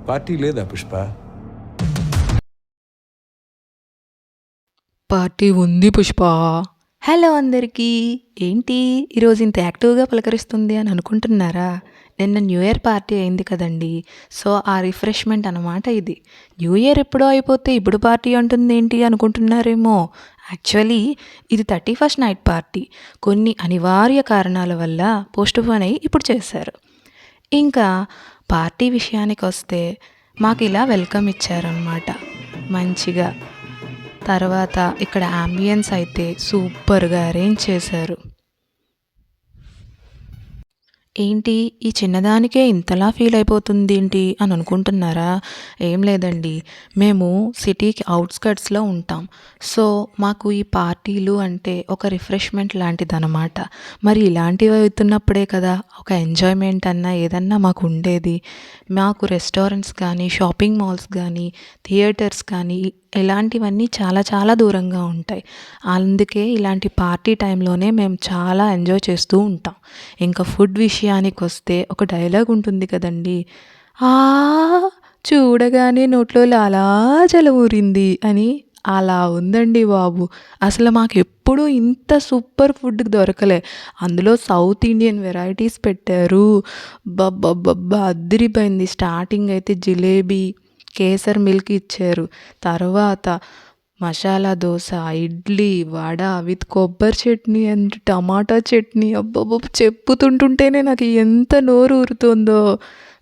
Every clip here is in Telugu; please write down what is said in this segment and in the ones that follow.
పార్టీ లేదా పుష్ప? పార్టీ ఉంది పుష్ప. హలో అందరికీ. ఏంటి ఈరోజు ఇంత యాక్టివ్గా పలకరిస్తుంది అని అనుకుంటున్నారా? నిన్న న్యూ ఇయర్ పార్టీ అయింది కదండి. సో ఆ రిఫ్రెష్మెంట్ అనమాట ఇది. న్యూ ఇయర్ ఎప్పుడో అయిపోతే ఇప్పుడు పార్టీ అంటుంది ఏంటి అనుకుంటున్నారేమో. యాక్చువల్లీ ఇది 31st నైట్ పార్టీ. కొన్ని అనివార్య కారణాల వల్ల పోస్ట్పోన్ అయ్యి ఇప్పుడు చేశారు. ఇంకా పార్టీ విషయానికి వస్తే మాకు ఇలా వెల్కమ్ ఇచ్చారనమాట మంచిగా. తర్వాత ఇక్కడ అంబియన్స్ అయితే సూపర్గా అరేంజ్ చేశారు. ఏంటి ఈ చిన్నదానికే ఇంతలా ఫీల్ అయిపోతుంది ఏంటి అని అనుకుంటున్నారా? ఏం లేదండి, మేము సిటీకి అవుట్స్కట్స్లో ఉంటాం. సో మాకు ఈ పార్టీలు అంటే ఒక రిఫ్రెష్మెంట్ లాంటిదన్నమాట. మరి ఇలాంటివి అవుతున్నప్పుడే కదా ఒక ఎంజాయ్మెంట్ అన్నా ఏదన్నా మాకు ఉండేది. మాకు రెస్టారెంట్స్ కానీ, షాపింగ్ మాల్స్ కానీ, థియేటర్స్ కానీ ఇలాంటివన్నీ చాలా చాలా దూరంగా ఉంటాయి. అందుకే ఇలాంటి పార్టీ టైంలోనే మేము చాలా ఎంజాయ్ చేస్తూ ఉంటాం. ఇంకా ఫుడ్ విషయానికి వస్తే ఒక డైలాగ్ ఉంటుంది కదండి, ఆ చూడగానే నోట్లో లాలాజల ఊరింది అని. అలా ఉందండి బాబు. అసలు మాకు ఎప్పుడూ ఇంత సూపర్ ఫుడ్ దొరకలే. అందులో సౌత్ ఇండియన్ వెరైటీస్ పెట్టారు. బబ్బబ్బబ్బా అదిరిపోయింది. స్టార్టింగ్ అయితే జిలేబీ, కేసర్ మిల్క్ ఇచ్చారు. తర్వాత మసాలా దోశ, ఇడ్లీ, వడ విత్ కొబ్బరి చట్నీ అండ్ టమాటా చట్నీ. అబ్బబ్బ చెప్పుతుంటుంటేనే నాకు ఎంత నోరు ఊరుతుందో.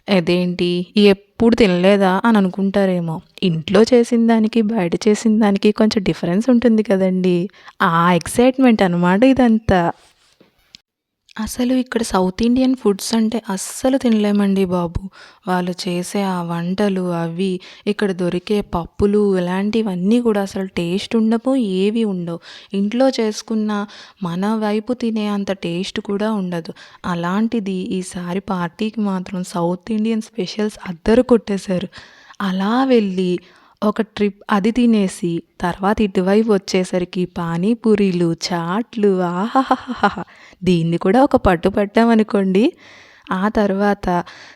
అదేంటి ఎప్పుడు తినలేదా అని అనుకుంటారేమో. ఇంట్లో చేసిన దానికి బయట చేసిన దానికి కొంచెం డిఫరెన్స్ ఉంటుంది కదండి. ఆ ఎక్సైట్మెంట్ అనమాట ఇదంతా. అసలు ఇక్కడ సౌత్ ఇండియన్ ఫుడ్స్ అంటే అస్సలు తినలేమండి బాబు. వాళ్ళు చేసే ఆ వంటలు అవి, ఇక్కడ దొరికే పప్పులు ఇలాంటివన్నీ కూడా అసలు టేస్ట్ ఉండవు, ఏవి ఉండవు. ఇంట్లో చేసుకున్న మన వైపు తినే అంత టేస్ట్ కూడా ఉండదు. అలాంటిది ఈసారి పార్టీకి మాత్రం సౌత్ ఇండియన్ స్పెషల్స్ అద్దరు కొట్టేశారు. అలా వెళ్ళి ఒక ట్రిప్ అది తినేసి తర్వాత ఇటువైపు వచ్చేసరికి పానీపూరీలు, చాట్లు, ఆహాహాహా! దీన్ని కూడా ఒక పట్టు పట్టామనుకోండి. ఆ తర్వాత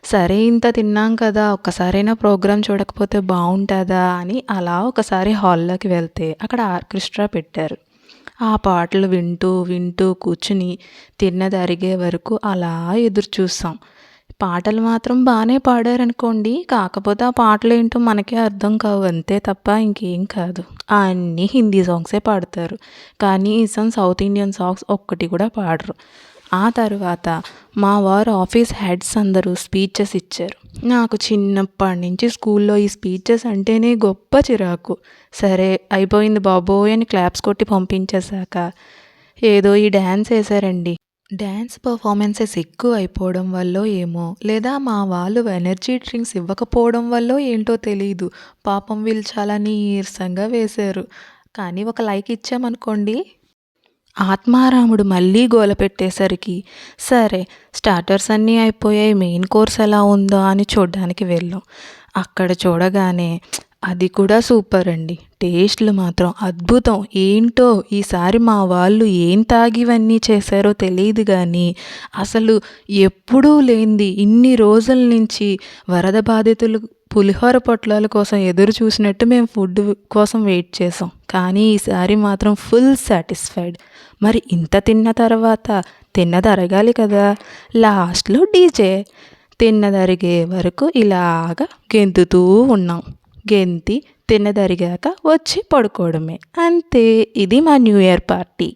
సరే ఇంత తిన్నాం కదా, ఒక్కసారైనా ప్రోగ్రాం చూడకపోతే బాగుంటుందా అని అలా ఒకసారి హాల్లోకి వెళ్తే అక్కడ ఆర్కెస్ట్రా పెట్టారు. ఆ పాటలు వింటూ వింటూ కూర్చుని తిన్నది అరిగే వరకు అలా ఎదురు చూస్తాం. పాటలు మాత్రం బాగానే పాడారనుకోండి, కాకపోతే ఆ పాటలు ఏంటో మనకే అర్థం కావు అంతే తప్ప ఇంకేం కాదు. అన్నీ హిందీ సాంగ్సే పాడతారు, కనీసం సౌత్ ఇండియన్ సాంగ్స్ ఒక్కటి కూడా పాడరు. ఆ తర్వాత మా వారు ఆఫీస్ హెడ్స్ అందరూ స్పీచెస్ ఇచ్చారు. నాకు చిన్నప్పటి నుంచి స్కూల్లో ఈ స్పీచెస్ అంటేనే గొప్ప చిరాకు. సరే అయిపోయింది బాబోయ్ అని క్లాప్స్ కొట్టి పంపించేశాక ఏదో ఈ డ్యాన్స్ వేశారండి. డ్యాన్స్ పర్ఫార్మెన్సెస్ ఎక్కువ అయిపోవడం వల్లో ఏమో, లేదా మా వాళ్ళు ఎనర్జీ డ్రింక్స్ ఇవ్వకపోవడం వల్లో ఏంటో తెలీదు, పాపం వీళ్ళు చాలా నీరసంగా వేశారు. కానీ ఒక లైక్ ఇచ్చామనుకోండి, ఆత్మారాముడు మళ్ళీ గోల పెట్టేసరికి సరే స్టార్టర్స్ అన్నీ అయిపోయాయి, మెయిన్ కోర్స్ ఎలా ఉందో అని చూడడానికి వెళ్ళాం. అక్కడ చూడగానే అది కూడా సూపర్ అండి. టేస్ట్లు మాత్రం అద్భుతం. ఏంటో ఈసారి మా వాళ్ళు ఏం తాగివన్నీ చేశారో తెలియదు కానీ అసలు ఎప్పుడూ లేనిది ఇన్ని రోజుల నుంచి వరద బాధితులు పులిహోర పొట్లాల కోసం ఎదురు చూసినట్టు మేము ఫుడ్ కోసం వెయిట్ చేసాం. కానీ ఈసారి మాత్రం ఫుల్ సాటిస్ఫైడ్. మరి ఇంత తిన్న తర్వాత తిన్నది అరగాలి కదా. లాస్ట్లో డీజే. తిన్నది అరిగే వరకు ఇలాగా గెంతుతూ ఉన్నాం. గెంతి తిన్నదరిగాక వచ్చి పడుకోవడమే. అంతే. ఇది మా న్యూ ఇయర్ పార్టీ.